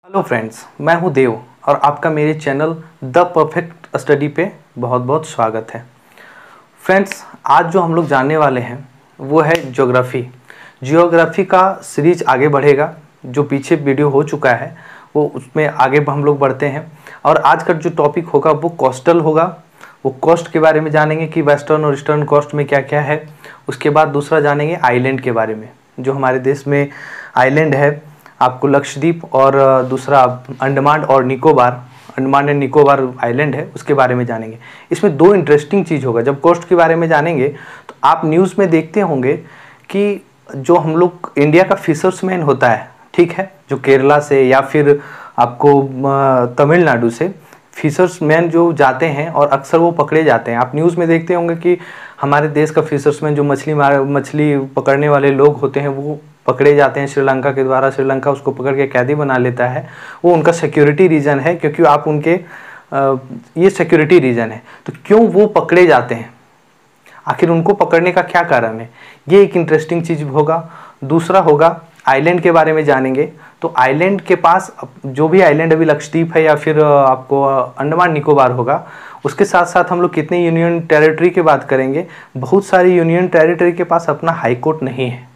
Hello friends, मैं हूं देव और आपका मेरे चैनल द परफेक्ट स्टडी पे बहुत बहुत स्वागत है। फ्रेंड्स, आज जो हम लोग जानने वाले हैं वो है जियोग्राफी का सीरीज आगे बढ़ेगा। जो पीछे वीडियो हो चुका है वो उसमें आगे हम लोग बढ़ते हैं और आज का जो टॉपिक होगा वो कोस्टल होगा। वो कोस्ट के बारे में जानेंगे कि वेस्टर्न और ईस्टर्न कोस्ट में क्या क्या है। उसके बाद दूसरा जानेंगे आइलैंड के बारे में, जो हमारे देश में आइलैंड है आपको लक्षद्वीप और दूसरा अंडमान एंड निकोबार आइलैंड है, उसके बारे में जानेंगे। इसमें दो इंटरेस्टिंग चीज़ होगा। जब कोस्ट के बारे में जानेंगे तो आप न्यूज़ में देखते होंगे कि जो हम लोग इंडिया का फिशर्समैन होता है, ठीक है, जो केरला से या फिर आपको तमिलनाडु से फिशर्समैन जो जाते हैं और अक्सर वो पकड़े जाते हैं। आप न्यूज़ में देखते होंगे कि हमारे देश का फिशर्समैन जो मछली पकड़ने वाले लोग होते हैं वो पकड़े जाते हैं श्रीलंका के द्वारा। श्रीलंका उसको पकड़ के कैदी बना लेता है। वो उनका सिक्योरिटी रीज़न है, क्योंकि आप उनके ये सिक्योरिटी रीज़न है। तो क्यों वो पकड़े जाते हैं, आखिर उनको पकड़ने का क्या कारण है, ये एक इंटरेस्टिंग चीज़ होगा। दूसरा होगा आइलैंड के बारे में जानेंगे। तो आइलैंड के पास जो भी आइलैंड अभी लक्षद्वीप है या फिर आपको अंडमान निकोबार होगा, उसके साथ साथ हम लोग कितने यूनियन टेरिटरी की बात करेंगे। बहुत सारी यूनियन टेरिटरी के पास अपना हाई कोर्ट नहीं है।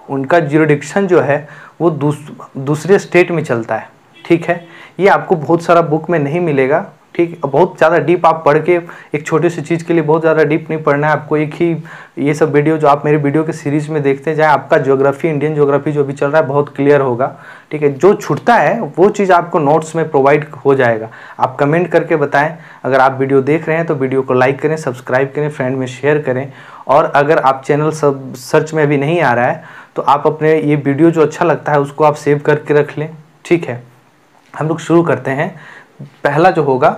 उनका ज्यूरिडिक्शन जो है वो दूसरे स्टेट में चलता है, ठीक है। ये आपको बहुत सारा बुक में नहीं मिलेगा, ठीक। बहुत ज़्यादा डीप आप पढ़ के एक छोटी सी चीज़ के लिए बहुत ज़्यादा डीप नहीं पढ़ना है आपको। एक ही ये सब वीडियो जो आप मेरे वीडियो के सीरीज़ में देखते जाएँ, आपका ज्योग्राफी, इंडियन ज्योग्राफी जो भी चल रहा है बहुत क्लियर होगा, ठीक है। जो छूटता है वो चीज़ आपको नोट्स में प्रोवाइड हो जाएगा। आप कमेंट करके बताएं। अगर आप वीडियो देख रहे हैं तो वीडियो को लाइक करें, सब्सक्राइब करें, फ्रेंड में शेयर करें। और अगर आप चैनल सर्च में अभी नहीं आ रहा है तो आप अपने ये वीडियो जो अच्छा लगता है उसको आप सेव करके रख लें, ठीक है। हम लोग शुरू करते हैं। पहला जो होगा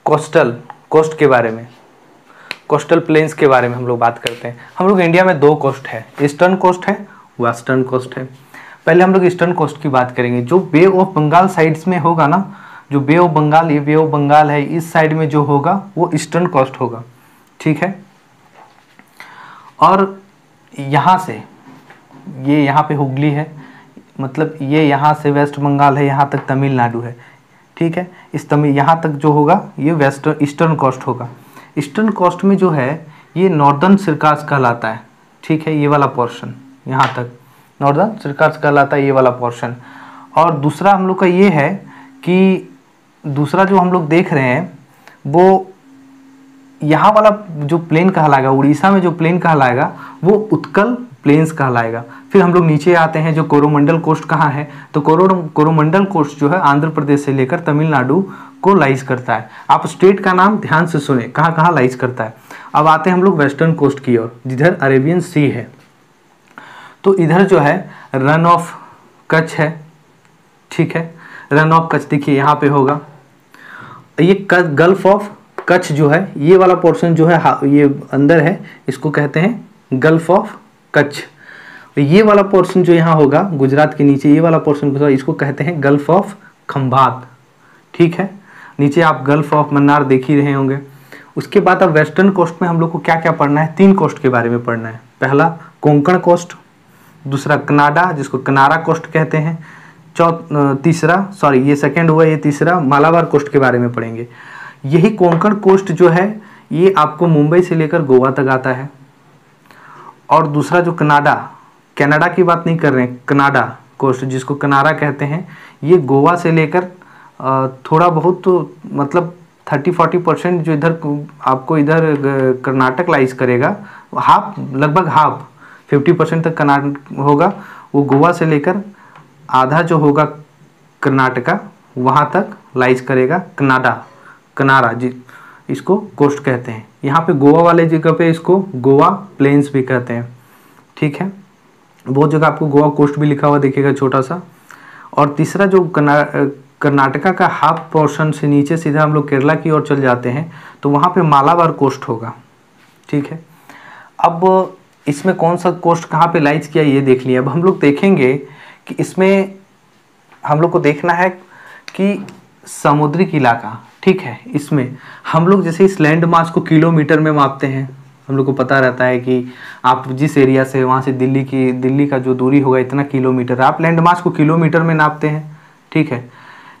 कोस्ट के बारे में, कोस्टल प्लेन्स के बारे में हम लोग बात करते हैं। हम लोग इंडिया में दो कोस्ट है, ईस्टर्न कोस्ट है, वेस्टर्न कोस्ट है। पहले हम लोग ईस्टर्न कोस्ट की बात करेंगे। जो बे ऑफ बंगाल साइड्स में होगा ना, जो बे ऑफ बंगाल, ये बे ऑफ बंगाल है, इस साइड में जो होगा वो ईस्टर्न कोस्ट होगा, ठीक है। और यहाँ से ये यहाँ पे हुगली है, मतलब ये यहाँ से वेस्ट बंगाल है, यहाँ तक तमिलनाडु है, ठीक है। यहाँ तक जो होगा ये ईस्टर्न कोस्ट होगा। ईस्टर्न कोस्ट में जो है ये नॉर्दर्न सिरकास कहलाता है, ठीक है। ये वाला पोर्शन यहाँ तक नॉर्दर्न सिरकास कहलाता है, ये वाला पोर्शन। और दूसरा हम लोग का ये है कि दूसरा जो हम लोग देख रहे हैं वो यहाँ वाला जो प्लेन कहलाएगा, उड़ीसा में जो प्लेन कहलाएगा वो उत्कल प्लेन्स कहलाएगा। फिर हम लोग नीचे आते हैं, जो कोरोमंडल कोस्ट कहाँ है, तो कोरोमंडल कोस्ट जो है आंध्र प्रदेश से लेकर तमिलनाडु को लाइज करता है। आप स्टेट का नाम ध्यान से सुने, कहाँ कहाँ लाइज करता है। अब आते हैं हम लोग वेस्टर्न कोस्ट की ओर, जिधर अरेबियन सी है। तो इधर जो है रन ऑफ कच्छ है, ठीक है। रन ऑफ कच्छ देखिए यहाँ पे होगा। ये गल्फ ऑफ कच्छ जो है, ये वाला पोर्शन जो है ये अंदर है, इसको कहते हैं गल्फ ऑफ कच्छ। ये वाला पोर्शन जो यहाँ होगा गुजरात के नीचे, ये वाला पोर्शन इसको कहते हैं गल्फ ऑफ खंभात, ठीक है। नीचे आप गल्फ ऑफ मन्नार देख ही रहे होंगे। उसके बाद अब वेस्टर्न कोस्ट में हम लोग को क्या क्या पढ़ना है, तीन कोस्ट के बारे में पढ़ना है। पहला कोंकण कोस्ट, दूसरा कनाडा जिसको कनारा कोस्ट कहते हैं, ये सेकेंड हुआ, ये तीसरा मालाबार कोस्ट के बारे में पढ़ेंगे। यही कोंकण कोस्ट जो है ये आपको मुंबई से लेकर गोवा तक आता है। और दूसरा जो कनाडा की बात नहीं कर रहे हैं, कनाडा कोस्ट जिसको कनारा कहते हैं, ये गोवा से लेकर थोड़ा बहुत तो मतलब 30-40% जो इधर आपको इधर कर्नाटक लाइज करेगा, लगभग हाफ 50% तक कर्नाटक होगा। वो गोवा से लेकर आधा जो होगा कर्नाटका वहाँ तक लाइज करेगा कनारा जी, इसको कोस्ट कहते हैं। यहाँ पे गोवा वाले जगह पे इसको गोवा प्लेन्स भी कहते हैं, ठीक है। बहुत जगह आपको गोवा कोस्ट भी लिखा हुआ देखिएगा छोटा सा। और तीसरा जो कर्नाटका का हाफ पोर्शन से नीचे सीधा हम लोग केरला की ओर चल जाते हैं तो वहाँ पे मालाबार कोस्ट होगा, ठीक है। अब इसमें कौन सा कोस्ट कहाँ पे लाइज किया ये देख लिया। अब हम लोग देखेंगे कि इसमें हम लोग को देखना है कि समुद्री इलाका, ठीक है। इसमें हम लोग जैसे इस लैंड मास को किलोमीटर में मापते हैं। हम लोग को पता रहता है कि आप जिस एरिया से, वहाँ से दिल्ली का जो दूरी होगा इतना किलोमीटर, आप लैंड मास को किलोमीटर में नापते हैं, ठीक है।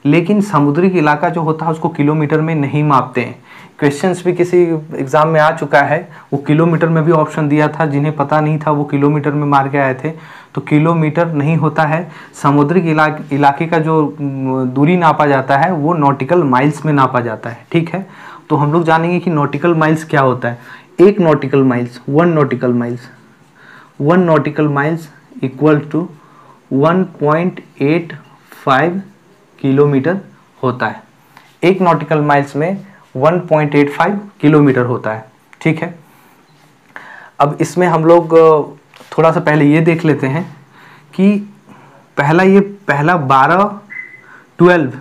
लेकिन समुद्री इलाका जो होता है उसको किलोमीटर में नहीं मापते हैं। क्वेश्चंस भी किसी एग्ज़ाम में आ चुका है, वो किलोमीटर में भी ऑप्शन दिया था, जिन्हें पता नहीं था वो किलोमीटर में मार के आए थे। तो किलोमीटर नहीं होता है, समुद्री इलाके का जो दूरी नापा जाता है वो नॉटिकल माइल्स में नापा जाता है। ठीक है, तो हम लोग जानेंगे कि नॉटिकल माइल्स क्या होता है। एक nautical miles, one nautical miles equal to 1.85 kilometre होता है। एक नॉटिकल माइल्स में 1.85 किलोमीटर होता है। ठीक है, अब इसमें हम लोग थोड़ा सा पहले ये देख लेते हैं कि पहला 12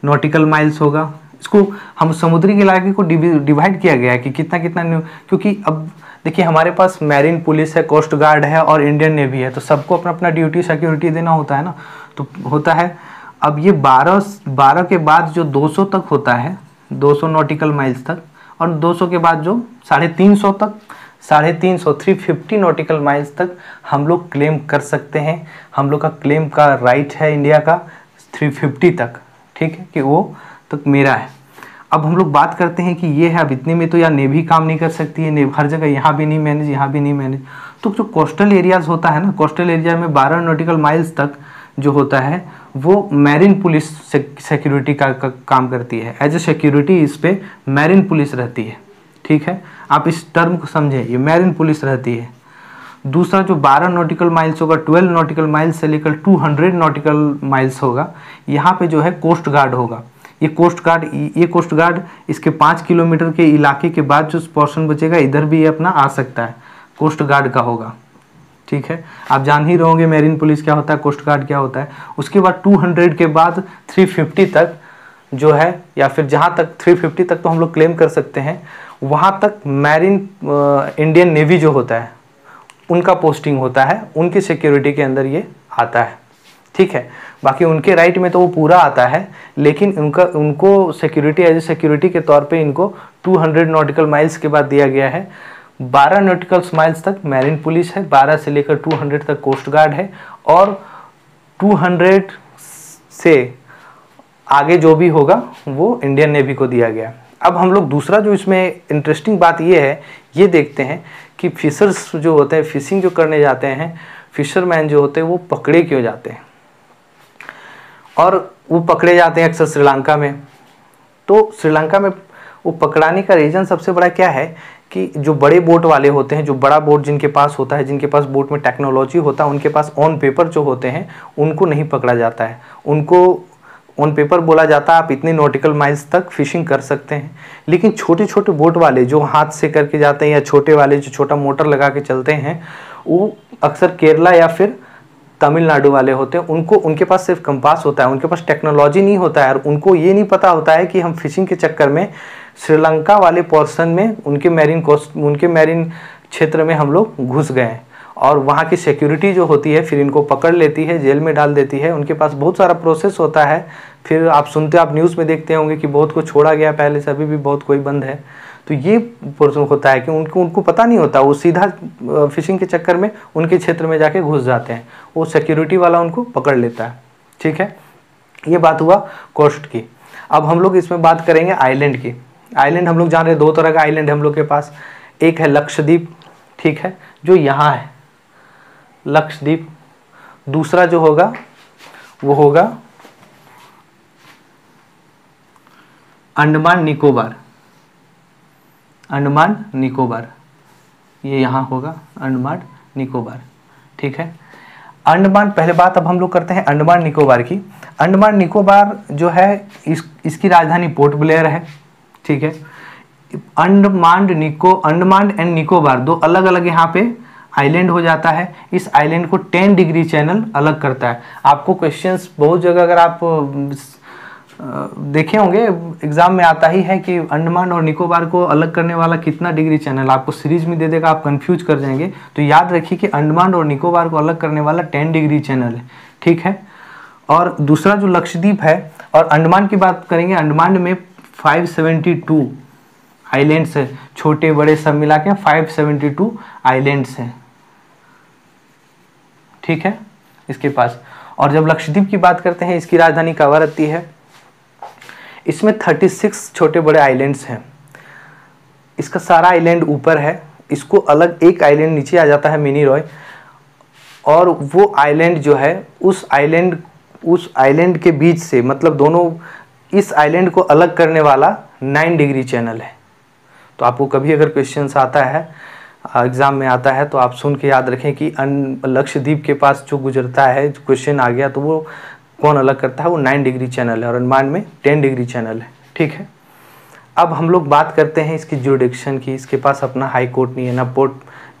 नॉटिकल माइल्स होगा। इसको हम समुद्री इलाके को डिवाइड किया गया है कि कितना कितना, क्योंकि अब देखिए हमारे पास मैरीन पुलिस है, कोस्ट गार्ड है और इंडियन नेवी है, तो सबको अपना अपना ड्यूटी सिक्योरिटी देना होता है ना, तो होता है। अब ये 12 के बाद जो 200 तक होता है, 200 नॉटिकल माइल्स तक, और 200 के बाद जो 350 तक, 350 नॉटिकल माइल्स तक हम लोग क्लेम कर सकते हैं। हम लोग का क्लेम का राइट है इंडिया का 350 तक। ठीक है, कि वो तक मेरा है। अब हम लोग बात करते हैं कि ये है, अब इतने में तो यार नेवी काम नहीं कर सकती है, हर जगह यहाँ भी नहीं मैनेज, यहाँ भी नहीं मैनेज। तो जो कोस्टल एरियाज होता है ना, कोस्टल एरिया में 12 नॉटिकल माइल्स तक जो होता है वो मैरीन पुलिस सिक्योरिटी का काम करती है। एज ए सिक्योरिटी इस पे मैरीन पुलिस रहती है। ठीक है, आप इस टर्म को समझें, ये मैरीन पुलिस रहती है। दूसरा जो 12 नॉटिकल माइल्स होगा, 12 नॉटिकल माइल्स से लेकर 200 नॉटिकल माइल्स होगा, यहाँ पे जो है कोस्ट गार्ड होगा। ये कोस्ट गार्ड इसके 5 किलोमीटर के इलाके के बाद जो पोर्शन बचेगा इधर भी ये अपना आ सकता है, कोस्ट गार्ड का होगा। ठीक है, आप जान ही रहोगे मैरीन पुलिस क्या होता है, कोस्ट गार्ड क्या होता है। उसके बाद 200 के बाद 350 तक जो है, या फिर जहाँ तक 350 तक तो हम लोग क्लेम कर सकते हैं, वहाँ तक मैरीन इंडियन नेवी जो होता है उनका पोस्टिंग होता है, उनकी सिक्योरिटी के अंदर ये आता है। ठीक है, बाकी उनके राइट में तो वो पूरा आता है, लेकिन उनको सिक्योरिटी एज ए सिक्योरिटी के तौर पे इनको 200 नॉटिकल माइल्स के बाद दिया गया है। 12 नॉटिकल माइल्स तक मैरीन पुलिस है, 12 से लेकर 200 तक कोस्ट गार्ड है, और 200 से आगे जो भी होगा वो इंडियन नेवी को दिया गया। अब हम लोग दूसरा जो इसमें इंटरेस्टिंग बात ये है, ये देखते हैं कि फिशर्स जो होते हैं, फिशिंग जो करने जाते हैं, फिशरमैन जो होते हैं वो पकड़े क्यों जाते हैं, और वो पकड़े जाते हैं अक्सर श्रीलंका में। तो श्रीलंका में वो पकड़ाने का रीज़न सबसे बड़ा क्या है कि जो बड़े बोट वाले होते हैं, जो बड़ा बोट जिनके पास होता है, जिनके पास बोट में टेक्नोलॉजी होता है, उनके पास ऑन पेपर जो होते हैं उनको नहीं पकड़ा जाता है। उनको ऑन पेपर बोला जाता है आप इतने नॉटिकल माइल्स तक फिशिंग कर सकते हैं। लेकिन छोटे छोटे बोट वाले जो हाथ से करके जाते हैं, या छोटे वाले जो छोटा मोटर लगा के चलते हैं, वो अक्सर केरला या फिर तमिलनाडु वाले होते हैं। उनके पास सिर्फ कंपास होता है, उनके पास टेक्नोलॉजी नहीं होता है, और उनको ये नहीं पता होता है कि हम फिशिंग के चक्कर में श्रीलंका वाले पोर्शन में उनके मैरीन क्षेत्र में हम लोग घुस गए हैं, और वहाँ की सिक्योरिटी जो होती है फिर इनको पकड़ लेती है, जेल में डाल देती है। उनके पास बहुत सारा प्रोसेस होता है। फिर आप न्यूज़ में देखते होंगे कि बहुत को छोड़ा गया पहले से, अभी भी बहुत कोई बंद है। तो ये प्रोसेस होता है कि उनको पता नहीं होता, वो सीधा फिशिंग के चक्कर में उनके क्षेत्र में जाके घुस जाते हैं, वो सिक्योरिटी वाला उनको पकड़ लेता है। ठीक है, ये बात हुआ कोस्ट की। अब हम लोग इसमें बात करेंगे आइलैंड की। आइलैंड हम लोग जान रहे 2 तरह का आइलैंड है हम लोग के पास। एक है लक्षद्वीप, ठीक है, जो यहाँ है लक्षद्वीप। दूसरा जो होगा वो होगा अंडमान निकोबार, ये यहाँ होगा अंडमान निकोबार। ठीक है, अंडमान, पहले बात अब हम लोग करते हैं अंडमान निकोबार की। अंडमान निकोबार जो है इसकी राजधानी पोर्ट ब्लेयर है। ठीक है, अंडमान एंड निकोबार 2 अलग अलग यहाँ पे आइलैंड हो जाता है। इस आइलैंड को 10 डिग्री चैनल अलग करता है। आपको क्वेश्चंस बहुत जगह अगर आप देखे होंगे एग्जाम में आता ही है कि अंडमान और निकोबार को अलग करने वाला कितना डिग्री चैनल, आपको सीरीज में दे देगा, आप कंफ्यूज कर जाएंगे। तो याद रखिए कि अंडमान और निकोबार को अलग करने वाला 10 डिग्री चैनल है। ठीक है, और दूसरा जो लक्षद्वीप है, और अंडमान की बात करेंगे, अंडमान में 572 आइलैंड्स है, छोटे बड़े सब मिला के 572 आइलैंड्स हैं। ठीक है, इसके पास। और जब लक्षद्वीप की बात करते हैं, इसकी राजधानी कावारत्ती है। इसमें 36 छोटे बड़े आइलैंड्स हैं। इसका सारा आइलैंड ऊपर है, इसको अलग एक आइलैंड नीचे आ जाता है मिनी रॉय, और वो आइलैंड जो है उस आइलैंड के बीच से, मतलब दोनों, इस आइलैंड को अलग करने वाला 9 डिग्री चैनल है। तो आपको कभी अगर क्वेश्चन आता है, एग्ज़ाम में आता है, तो आप सुन के याद रखें कि लक्षद्वीप के पास जो गुजरता है, क्वेश्चन आ गया तो वो कौन अलग करता है, वो 9 डिग्री चैनल है, और अंडमान में 10 डिग्री चैनल है। ठीक है, अब हम लोग बात करते हैं इसकी जुरिडिक्शन की। इसके पास अपना हाई कोर्ट नहीं है,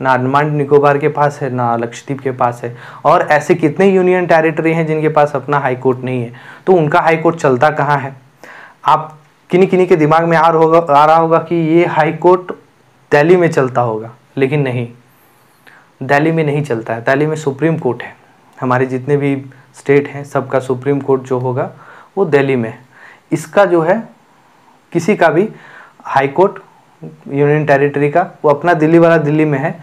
ना अंडमान निकोबार के पास है, ना लक्षद्वीप के पास है। और ऐसे कितने यूनियन टेरिटरी हैं जिनके पास अपना हाई कोर्ट नहीं है, तो उनका हाई कोर्ट चलता कहाँ है? आप किन्हीं के दिमाग में आ रहा होगा कि ये हाई कोर्ट दिल्ली में चलता होगा, लेकिन नहीं, दिल्ली में नहीं चलता है। दिल्ली में सुप्रीम कोर्ट है। हमारे जितने भी स्टेट हैं सबका सुप्रीम कोर्ट जो होगा वो दिल्ली में है। इसका जो है किसी का भी हाई कोर्ट यूनियन टेरिटरी का, वो अपना दिल्ली वाला दिल्ली में है,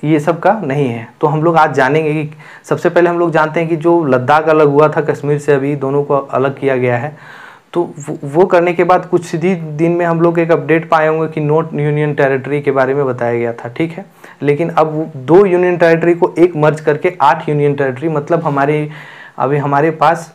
ये सब का नहीं है। तो हम लोग आज जानेंगे कि सबसे पहले हम लोग जानते हैं कि जो लद्दाख अलग हुआ था कश्मीर से, अभी दोनों को अलग किया गया है। तो वो करने के बाद कुछ ही दिन में हम लोग एक अपडेट पाए होंगे कि नॉट यूनियन टेरिटरी के बारे में बताया गया था। ठीक है, लेकिन अब 2 यूनियन टेरिटरी को एक मर्ज करके 8 यूनियन टेरिटरी, मतलब अभी हमारे पास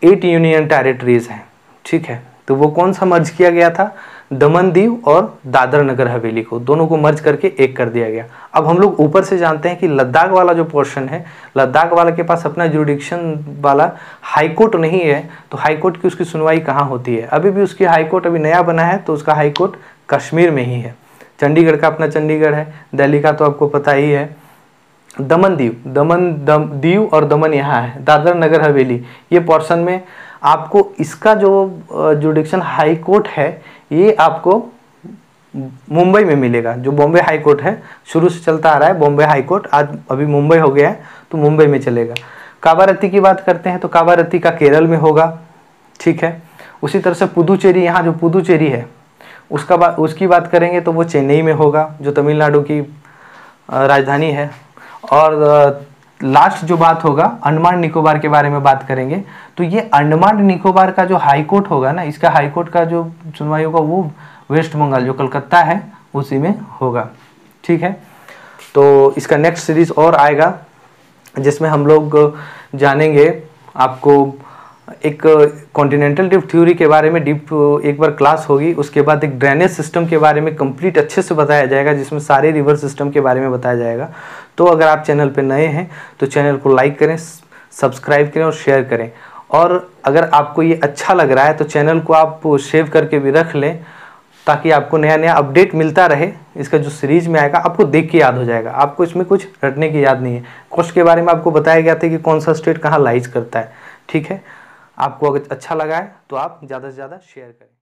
8 यूनियन टेरिटरीज हैं। ठीक है, तो वो कौन सा मर्ज किया गया था? दमन दीव और दादर नगर हवेली को, दोनों को मर्ज करके एक कर दिया गया। अब हम लोग ऊपर से जानते हैं कि लद्दाख वाला जो पोर्शन है, लद्दाख वाला के पास अपना जुरिडिक्शन वाला हाई कोर्ट नहीं है। तो हाई कोर्ट की उसकी सुनवाई कहाँ होती है? अभी भी उसकी हाई कोर्ट अभी नया बना है, तो उसका हाई कोर्ट कश्मीर में ही है। चंडीगढ़ का अपना चंडीगढ़ है, दिल्ली का तो आपको पता ही है। दमन दीव और दमन यहाँ है, दादर नगर हवेली ये पोर्शन में आपको इसका जो जुरिडिक्शन हाई कोर्ट है, ये आपको मुंबई में मिलेगा। जो बॉम्बे हाई कोर्ट है, शुरू से चलता आ रहा है बॉम्बे हाई कोर्ट, आज अभी मुंबई हो गया है, तो मुंबई में चलेगा। कावारत्ती की बात करते हैं तो कावारत्ती का केरल में होगा। ठीक है, उसी तरह से पुदुचेरी, यहाँ जो पुदुचेरी है उसकी बात करेंगे तो वो चेन्नई में होगा, जो तमिलनाडु की राजधानी है। और लास्ट जो बात होगा अंडमान निकोबार के बारे में बात करेंगे, तो ये अंडमान निकोबार का जो हाई कोर्ट होगा ना, इसका हाई कोर्ट का जो सुनवाई होगा वो वेस्ट बंगाल जो कलकत्ता है उसी में होगा। ठीक है, तो इसका नेक्स्ट सीरीज और आएगा जिसमें हम लोग जानेंगे, आपको एक कॉन्टिनेंटल ड्रिफ्ट थ्योरी के बारे में डीप एक बार क्लास होगी। उसके बाद एक ड्रेनेज सिस्टम के बारे में कंप्लीट अच्छे से बताया जाएगा, जिसमें सारे रिवर सिस्टम के बारे में बताया जाएगा। तो अगर आप चैनल पे नए हैं तो चैनल को लाइक करें, सब्सक्राइब करें और शेयर करें। और अगर आपको ये अच्छा लग रहा है तो चैनल को आप सेव करके भी रख लें, ताकि आपको नया नया अपडेट मिलता रहे। इसका जो सीरीज में आएगा आपको देख के याद हो जाएगा, आपको इसमें कुछ रटने की याद नहीं है। कोस्ट के बारे में आपको बताया गया था कि कौन सा स्टेट कहाँ लाइज करता है। ठीक है, आपको अगर अच्छा लगा है तो आप ज़्यादा से ज़्यादा शेयर करें।